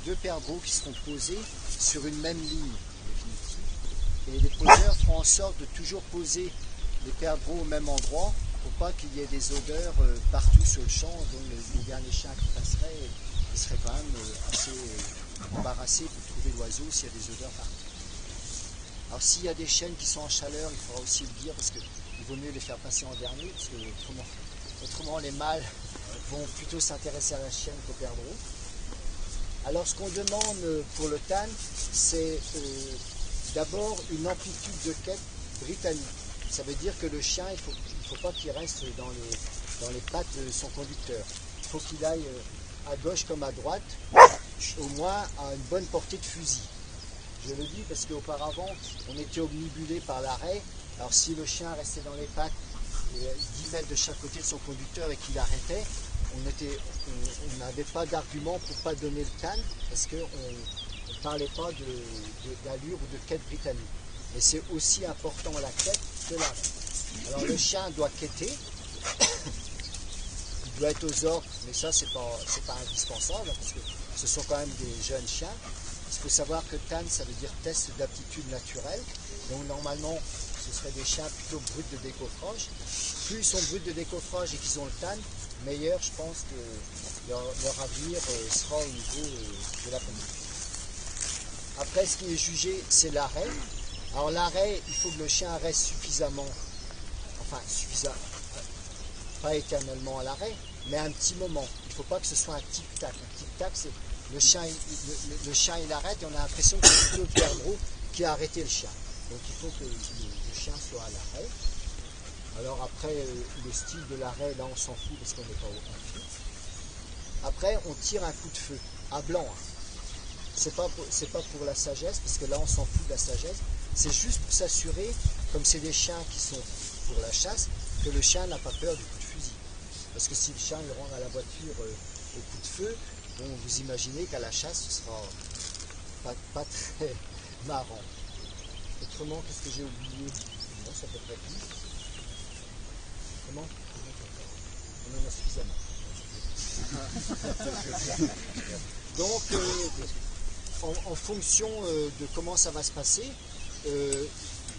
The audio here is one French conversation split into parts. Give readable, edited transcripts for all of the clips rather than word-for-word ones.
deux perdreaux qui seront posés sur une même ligne définitive. Et les poseurs feront en sorte de toujours poser les perdreaux au même endroit pour pas qu'il y ait des odeurs partout sur le champ. Donc les derniers chiens qui passeraient, ils seraient quand même assez embarrassés pour trouver l'oiseau s'il y a des odeurs partout. Alors s'il y a des chênes qui sont en chaleur, il faudra aussi le dire parce qu'il vaut mieux les faire passer en dernier parce que autrement les mâles vont plutôt s'intéresser à la chienne qu'au perdreau. Alors ce qu'on demande pour le tane, c'est d'abord une amplitude de quête britannique. Ça veut dire que le chien, il faut pas qu'il reste dans les pattes de son conducteur. Il faut qu'il aille à gauche comme à droite, au moins à une bonne portée de fusil. Je le dis parce qu'auparavant, on était omnibulé par l'arrêt. Alors si le chien restait dans les pattes 10 mètres de chaque côté de son conducteur et qu'il arrêtait, on n'avait pas d'argument pour ne pas donner le tane parce qu'on ne parlait pas d'allure ou de quête britannique. Et c'est aussi important la quête que l'arrêt. Alors le chien doit quêter, il doit être aux ordres, mais ça c'est pas indispensable parce que ce sont quand même des jeunes chiens. Il faut savoir que TAN, ça veut dire test d'aptitude naturelle. Donc normalement, ce seraient des chiens plutôt bruts de décoffrage. Plus ils sont bruts de décoffrage et qu'ils ont le TAN, meilleur je pense que leur avenir sera au niveau de la conduite. Après, ce qui est jugé, c'est l'arrêt. Alors l'arrêt, il faut que le chien reste suffisamment, pas éternellement à l'arrêt, mais un petit moment. Il ne faut pas que ce soit un tic-tac. Un tic-tac, c'est le chien il arrête et on a l'impression que c'est le perdreau qui a arrêté le chien. Donc il faut que le chien soit à l'arrêt. Alors après, le style de l'arrêt, là on s'en fout parce qu'on n'est pas au feu. Après, on tire un coup de feu, à blanc. C'est pas pour la sagesse, parce que là on s'en fout de la sagesse. C'est juste pour s'assurer, comme c'est des chiens qui sont pour la chasse, que le chien n'a pas peur du coup de fusil. Parce que si le chien il rentre à la voiture au coup de feu, bon, vous imaginez qu'à la chasse, ce sera pas très marrant. Autrement, qu'est-ce que j'ai oublié? Non, ça peut être tout. Comment? On en a suffisamment. Donc, en fonction de comment ça va se passer,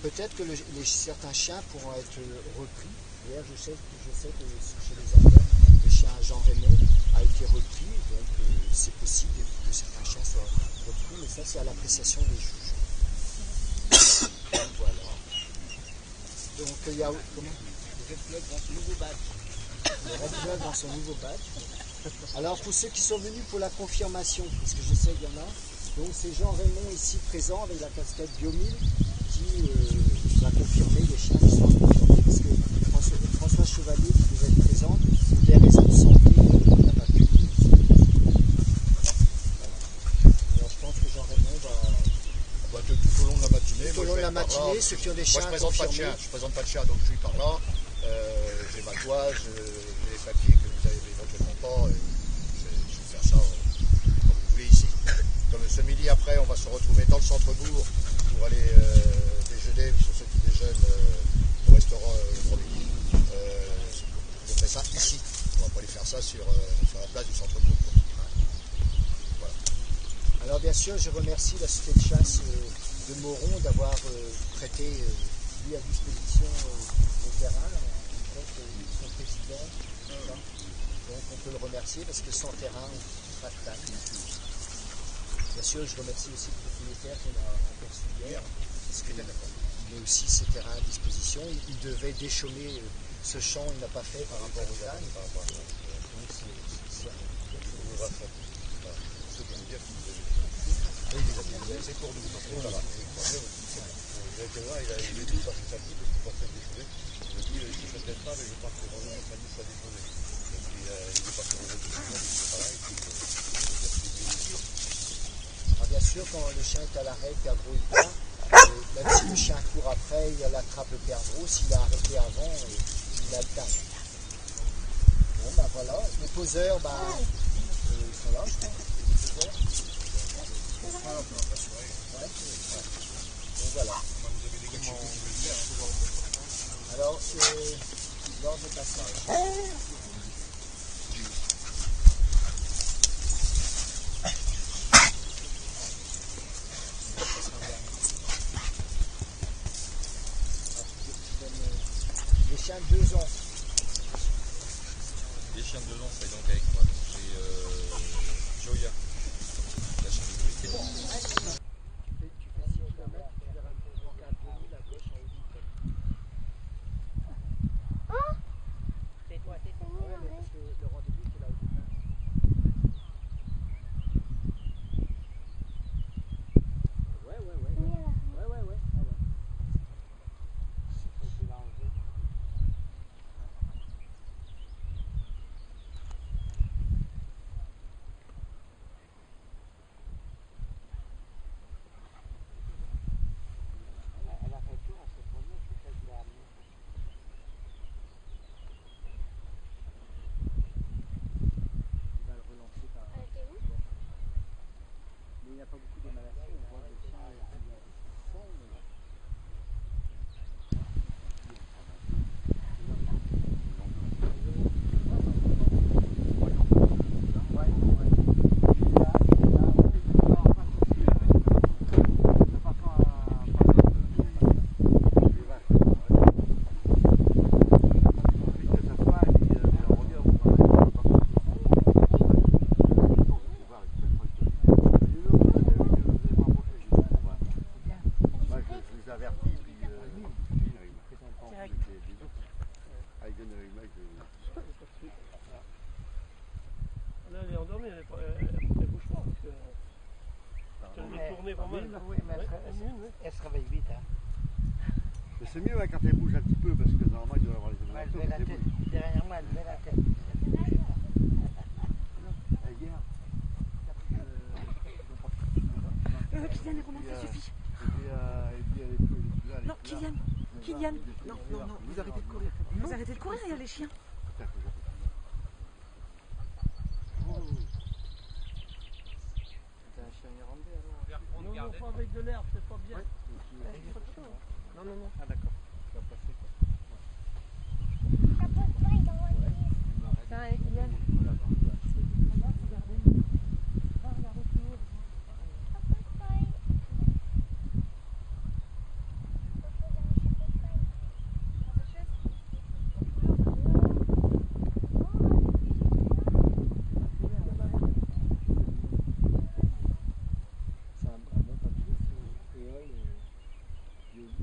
peut-être que certains chiens pourront être repris. D'ailleurs, je sais que chez les Afghans, le chien Jean Raymond a été repris, donc c'est possible que certains chiens soient repris, mais ça c'est à l'appréciation des juges. Donc voilà. Donc il y a comment? Le Red Club dans son nouveau badge. Le Red Club dans son nouveau badge. Alors pour ceux qui sont venus pour la confirmation, parce que je sais qu'il y en a, donc c'est Jean Raymond ici présent avec la casquette Biomil qui va confirmer les chiens qui sont confirmés, parce que François Chevalier qui devait être présent, pour des raisons de santé, n'a pas pu. Alors je pense que Jean Raymond va... tout au long de la matinée. Tout au long de la matinée, ceux qui ont des chiens confirmés. Je présente pas de chien, donc je suis par là. J'ai ma toise, j'ai les papiers que vous avez éventuellement pas. Je vais faire ça comme vous voulez ici. Comme ce midi après, on va se retrouver dans le centre-bourg pour aller déjeuner, sur ceux qui déjeunent au restaurant pour midi. Je ferai ça ici. On va pas aller faire ça sur la place du centre-bourg. Voilà. Alors bien sûr, je remercie la Société de chasse de Moron d'avoir prêté lui à disposition au terrain, son président. Donc on peut le remercier parce que sans terrain, on ne pas de tane. Bien sûr, je remercie aussi le propriétaire qu'on a aperçu hier, parce qu'il met aussi ses terrains à disposition. Il devait déchaumer ce champ, il n'a pas fait par rapport aux ânes. Donc c'est c'est pour nous. Voilà. Il est tout parce que ça dit, parce qu'il pensait déchouer. Je dis, je ne sais peut-être pas, mais je pense que vraiment, ça dit, ça déchouer. Et puis, il est passé au retour, c'est pareil. Alors bien sûr, quand le chien est à l'arrêt, le perdreau est pas, même si le chien court après, il attrape le perdreau, s'il a arrêté avant, il a le temps. Bon, ben voilà, les poseurs, ils sont là, je crois. Les poseurs. Ouais. Donc voilà. Alors, l'ordre de passage. chiens de 2 ans. Les chiens de 2 ans, c'est donc avec moi. Donc j'ai Joya, la chienne de C'est bon. Tu fais 6 km, tu verras une pancarte jaune à gauche en haut du top. Tais-toi, tais-toi. Ouais, mais parce que le rendez-vous était là au départ. Ouais. Elle a fait tour à ce premier, c'est ça qu'il a amené. Il va le relancer par. Mais il n'y a pas beaucoup d'émanations. On voit que le chien il sent, mais... Là, elle est endormie, elle bouge pas. Parce que tu l'as tournée pas mal. Oui, mais elle se réveille vite. Hein. Mais c'est mieux hein, quand elle bouge un petit peu parce que normalement il doit y avoir les Elle émotions. levait la tête. Derrière moi, elle levait la tête. Hier. Kylian, Romain, ça suffit. Et puis elle est plus là. Non, Kylian, non, vous arrêtez de courir. Vous arrêtez de courir, il y a les chiens. C'est un chien irlandais alors. Non, pas avec de l'herbe, c'est pas bien. Non. Ah d'accord. Ça va passer quoi. Tiens, Kylian. C'est un bon papier, c'est Éole et Yoli.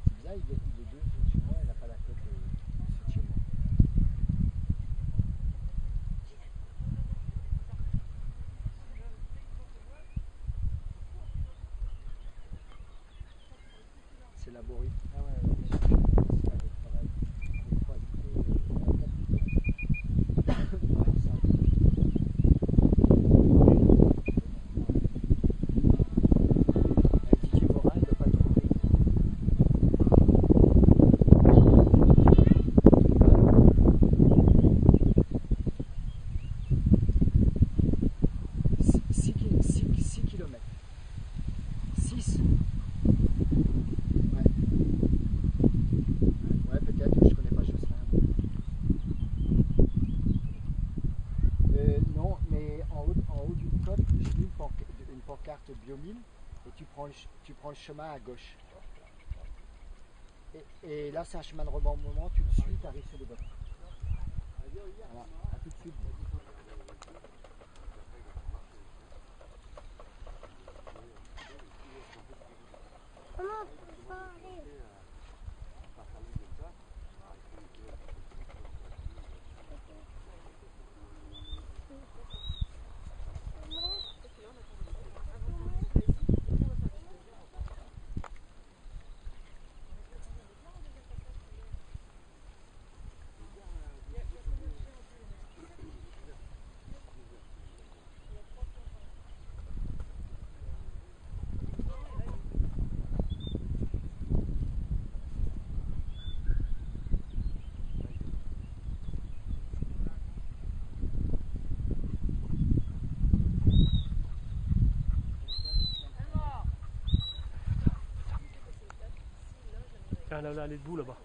C'est bizarre, il est 2 chez moi, il n'a pas la tête de chez moi. C'est laborieux. Ah ouais, c'est avec pareil. Les 3 Didier Morin, il ne doit pas trouver. Six kilomètres. 6. Ouais. Ouais, peut-être, je connais pas Jocelyn. Non, mais en haut d'une côte, j'ai vu une pancarte Biomille et tu prends le chemin à gauche. Et là, c'est un chemin de rebondement, tu le suis, tu arrives sur les bords. Voilà, à tout de suite. Là, elle est debout là-bas.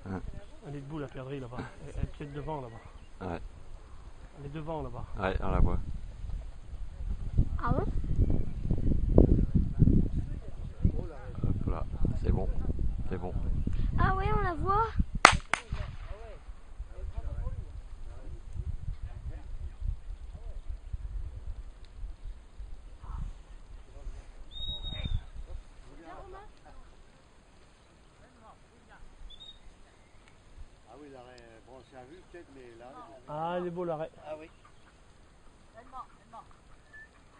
Ouais. Elle est debout, la perdrix là-bas. Elle est peut-être devant là-bas. Ouais. Elle est devant là-bas. Ouais, on la voit. Ah bon? Hop là, c'est bon. C'est bon. Ah ouais, on la voit. Bon, c'est à vue peut-être, mais là. Ah, il est beau l'arrêt. Ah oui.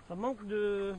Ça manque de